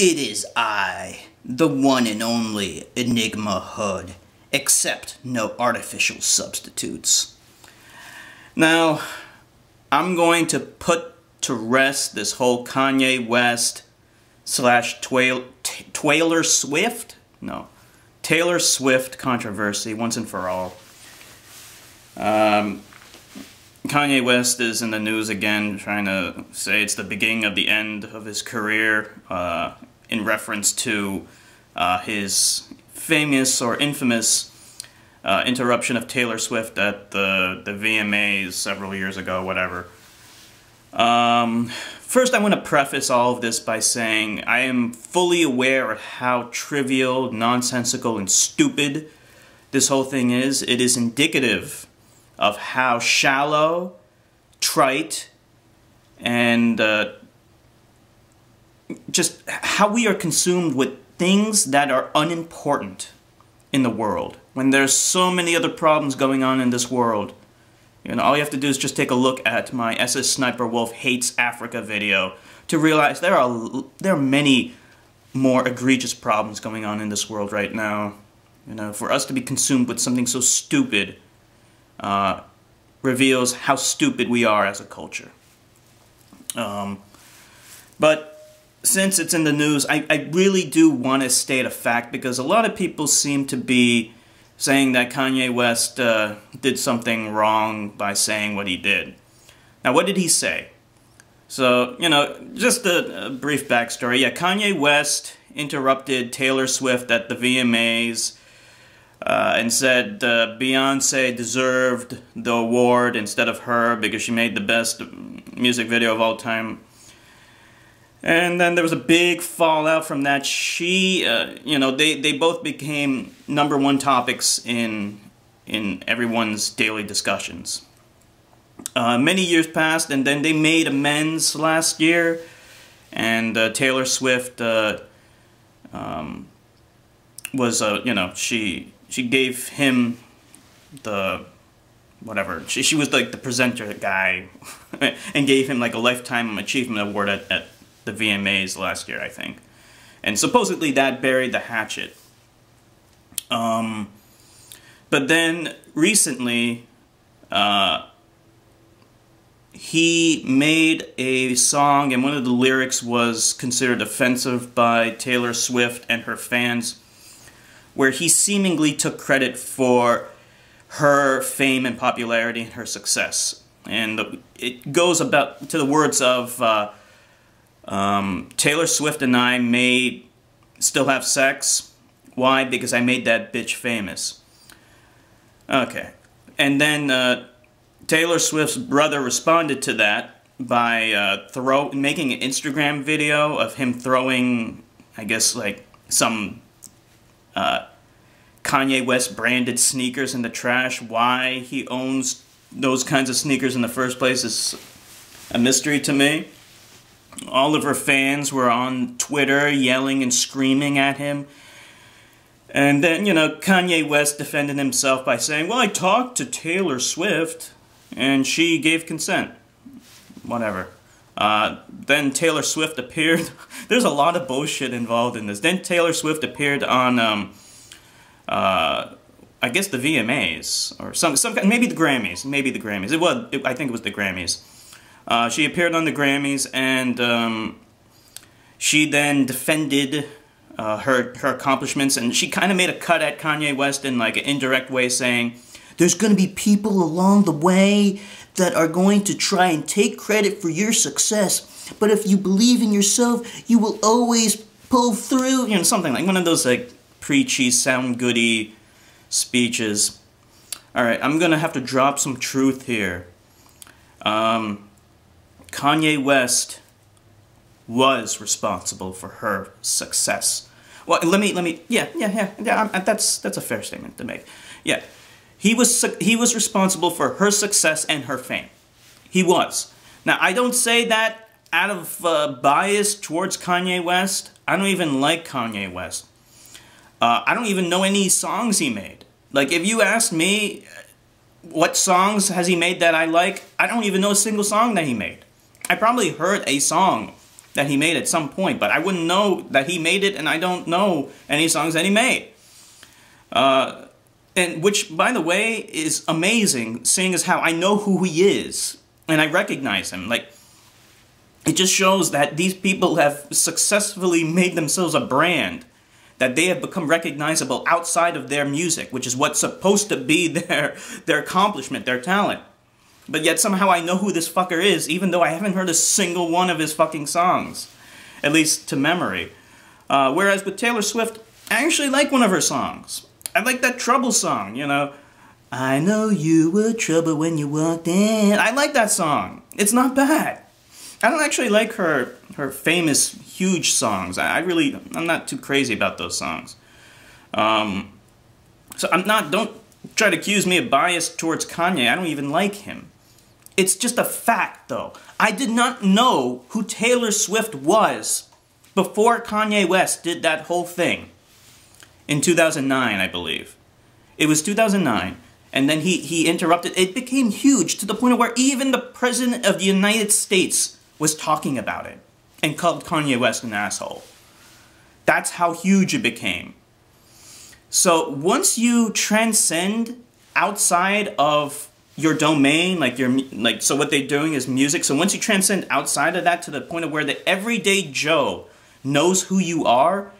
It is I, the one and only EnigmaHood, except no artificial substitutes. Now, I'm going to put to rest this whole Kanye West slash Taylor Swift controversy once and for all. Kanye West is in the news again, trying to say it's the beginning of the end of his career, in reference to his famous or infamous interruption of Taylor Swift at the VMAs several years ago, whatever. First, I want to preface all of this by saying I am fully aware of how trivial, nonsensical, and stupid this whole thing is. It is indicative of how shallow, trite, and just how we are consumed with things that are unimportant in the world. When there's so many other problems going on in this world, you know, all you have to do is just take a look at my SS Sniper Wolf Hates Africa video to realize there are many more egregious problems going on in this world right now. You know, for us to be consumed with something so stupid reveals how stupid we are as a culture. But since it's in the news, I really do want to state a fact, because a lot of people seem to be saying that Kanye West did something wrong by saying what he did. Now, what did he say? So, you know, just a brief backstory. Yeah, Kanye West interrupted Taylor Swift at the VMAs and said Beyonce deserved the award instead of her because she made the best music video of all time. And then there was a big fallout from that. You know, they both became #1 topics in everyone's daily discussions. Many years passed, and then they made amends last year, and Taylor Swift was, you know, she gave him the whatever. She was like the presenter guy, and gave him like a Lifetime Achievement Award at the VMAs last year, I think. And supposedly that buried the hatchet. But then recently, he made a song, and one of the lyrics was considered offensive by Taylor Swift and her fans, where he seemingly took credit for her fame and popularity and her success. And it goes about to the words of, Taylor Swift and I may still have sex. Why? Because I made that bitch famous. Okay. And then Taylor Swift's brother responded to that by making an Instagram video of him throwing, I guess, like some Kanye West branded sneakers in the trash. Why he owns those kinds of sneakers in the first place is a mystery to me. All of her fans were on Twitter yelling and screaming at him. And then, you know, Kanye West defended himself by saying, well, I talked to Taylor Swift, and she gave consent. Whatever. Then Taylor Swift appeared. There's a lot of bullshit involved in this. Then Taylor Swift appeared on, I guess the VMAs, or some maybe the Grammys. Maybe the Grammys. I think it was the Grammys. She appeared on the Grammys, and she then defended her accomplishments, and she kind of made a cut at Kanye West in like an indirect way, saying, there's going to be people along the way that are going to try and take credit for your success, but if you believe in yourself, you will always pull through. You know, something like one of those like preachy, sound-goody speeches. Alright, I'm going to have to drop some truth here. Kanye West was responsible for her success. Well, yeah, that's a fair statement to make. Yeah, he was responsible for her success and her fame. He was. Now, I don't say that out of bias towards Kanye West. I don't even like Kanye West. I don't even know any songs he made. Like, if you asked me what songs has he made that I like, I don't even know a single song that he made. I probably heard a song that he made at some point, but I wouldn't know that he made it, and I don't know any songs that he made. And which, by the way, is amazing, seeing as how I know who he is, and I recognize him. Like, it just shows that these people have successfully made themselves a brand, that they have become recognizable outside of their music, which is what's supposed to be their accomplishment, their talent. But yet somehow I know who this fucker is, even though I haven't heard a single one of his fucking songs, at least to memory. Whereas with Taylor Swift, I actually like one of her songs. I like that Trouble song, you know. I know you were trouble when you walked in. I like that song. It's not bad. I don't actually like her famous, huge songs. I'm not too crazy about those songs. So don't try to accuse me of bias towards Kanye. I don't even like him. It's just a fact, though. I did not know who Taylor Swift was before Kanye West did that whole thing. In 2009, I believe. It was 2009. And then he interrupted. It became huge to the point where even the President of the United States was talking about it and called Kanye West an asshole. That's how huge it became. So once you transcend outside of your domain, so what they're doing is music. So once you transcend outside of that to the point of where the everyday Joe knows who you are,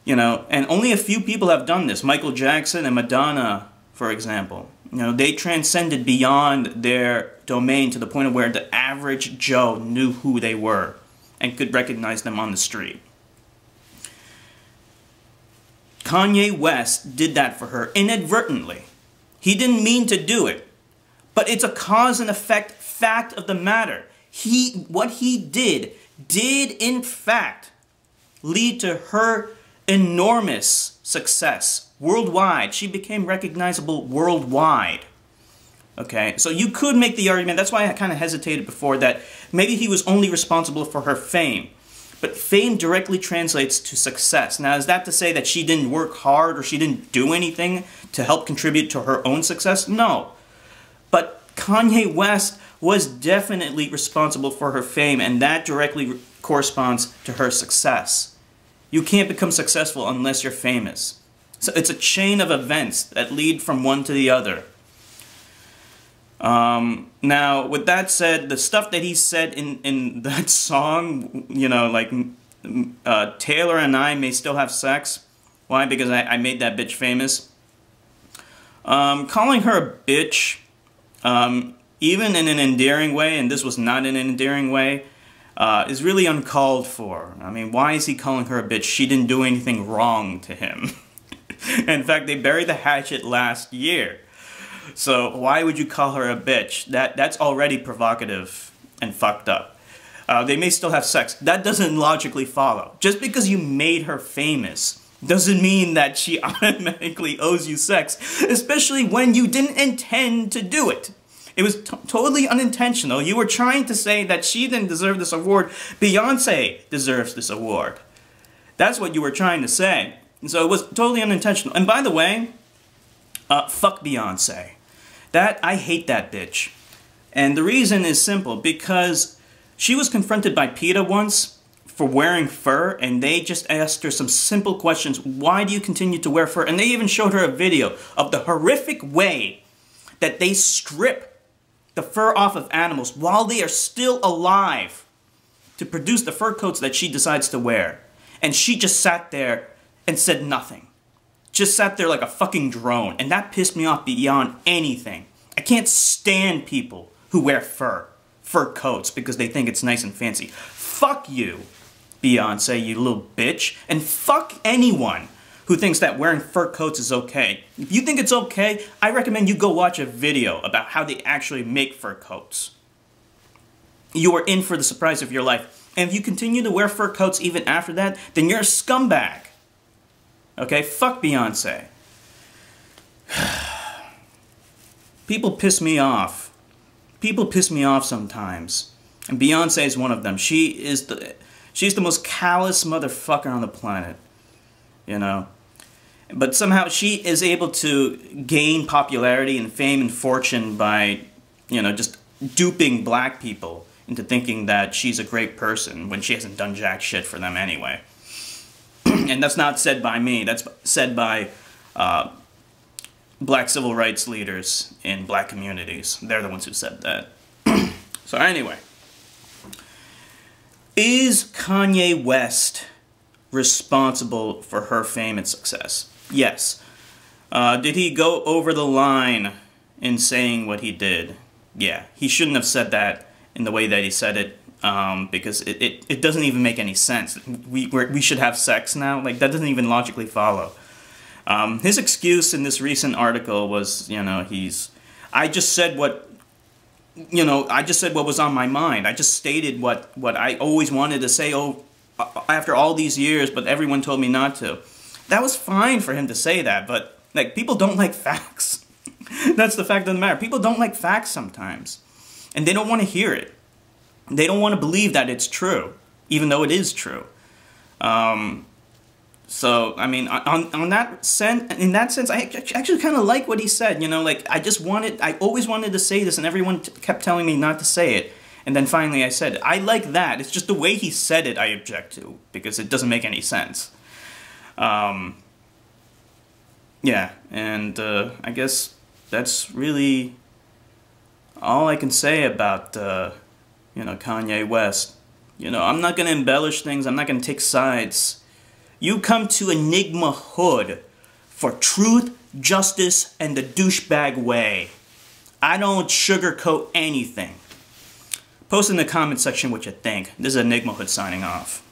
you know, and only a few people have done this. Michael Jackson and Madonna, for example. You know, they transcended beyond their domain to the point of where the average Joe knew who they were and could recognize them on the street. Kanye West did that for her inadvertently. He didn't mean to do it, but it's a cause and effect fact of the matter. What he did in fact lead to her enormous success worldwide. She became recognizable worldwide. Okay, so you could make the argument, that's why I kind of hesitated before, that maybe he was only responsible for her fame. But fame directly translates to success. Now, is that to say that she didn't work hard or she didn't do anything to help contribute to her own success? No. But Kanye West was definitely responsible for her fame, and that directly corresponds to her success. You can't become successful unless you're famous. So it's a chain of events that lead from one to the other. Now, with that said, the stuff that he said in that song, you know, like, Taylor and I may still have sex. Why? Because I made that bitch famous. Calling her a bitch, even in an endearing way, and this was not in an endearing way, is really uncalled for. I mean, why is he calling her a bitch? She didn't do anything wrong to him. In fact, they buried the hatchet last year. So why would you call her a bitch? That's already provocative and fucked up. They may still have sex. That doesn't logically follow. Just because you made her famous doesn't mean that she automatically owes you sex, especially when you didn't intend to do it. It was totally unintentional. You were trying to say that she didn't deserve this award. Beyonce deserves this award. That's what you were trying to say. And so it was totally unintentional. And by the way, fuck Beyonce. I hate that bitch. And the reason is simple, because she was confronted by PETA once for wearing fur, and they just asked her some simple questions. Why do you continue to wear fur? And they even showed her a video of the horrific way that they strip the fur off of animals while they are still alive to produce the fur coats that she decides to wear. And she just sat there and said nothing. Just sat there like a fucking drone, and that pissed me off beyond anything. I can't stand people who wear fur coats because they think it's nice and fancy. Fuck you, Beyonce, you little bitch, and fuck anyone who thinks that wearing fur coats is okay. If you think it's okay, I recommend you go watch a video about how they actually make fur coats. You are in for the surprise of your life. And if you continue to wear fur coats even after that, then you're a scumbag. Okay, fuck Beyonce. People piss me off. People piss me off sometimes. And Beyonce is one of them. She's the most callous motherfucker on the planet. You know? But somehow she is able to gain popularity and fame and fortune by, you know, just duping black people into thinking that she's a great person when she hasn't done jack shit for them anyway. And that's not said by me. That's said by black civil rights leaders in black communities. They're the ones who said that. So anyway, is Kanye West responsible for her fame and success? Yes. Did he go over the line in saying what he did? Yeah. He shouldn't have said that in the way that he said it, because it doesn't even make any sense. We should have sex now? Like, that doesn't even logically follow. His excuse in this recent article was, you know, I just said what was on my mind. I just stated what I always wanted to say after all these years, but everyone told me not to. That was fine for him to say that, but, like, people don't like facts. That's the fact of the matter. People don't like facts sometimes. And they don't want to hear it. They don't want to believe that it's true, even though it is true. So, I mean, in that sense, I actually kind of like what he said, you know, like, I always wanted to say this, and everyone kept telling me not to say it, and then finally I said it. I like that. It's just the way he said it I object to, because it doesn't make any sense. Yeah, and I guess that's really all I can say about, you know, Kanye West. You know, I'm not going to embellish things. I'm not going to take sides. You come to EnigmaHood for truth, justice, and the douchebag way. I don't sugarcoat anything. Post in the comment section what you think. This is EnigmaHood signing off.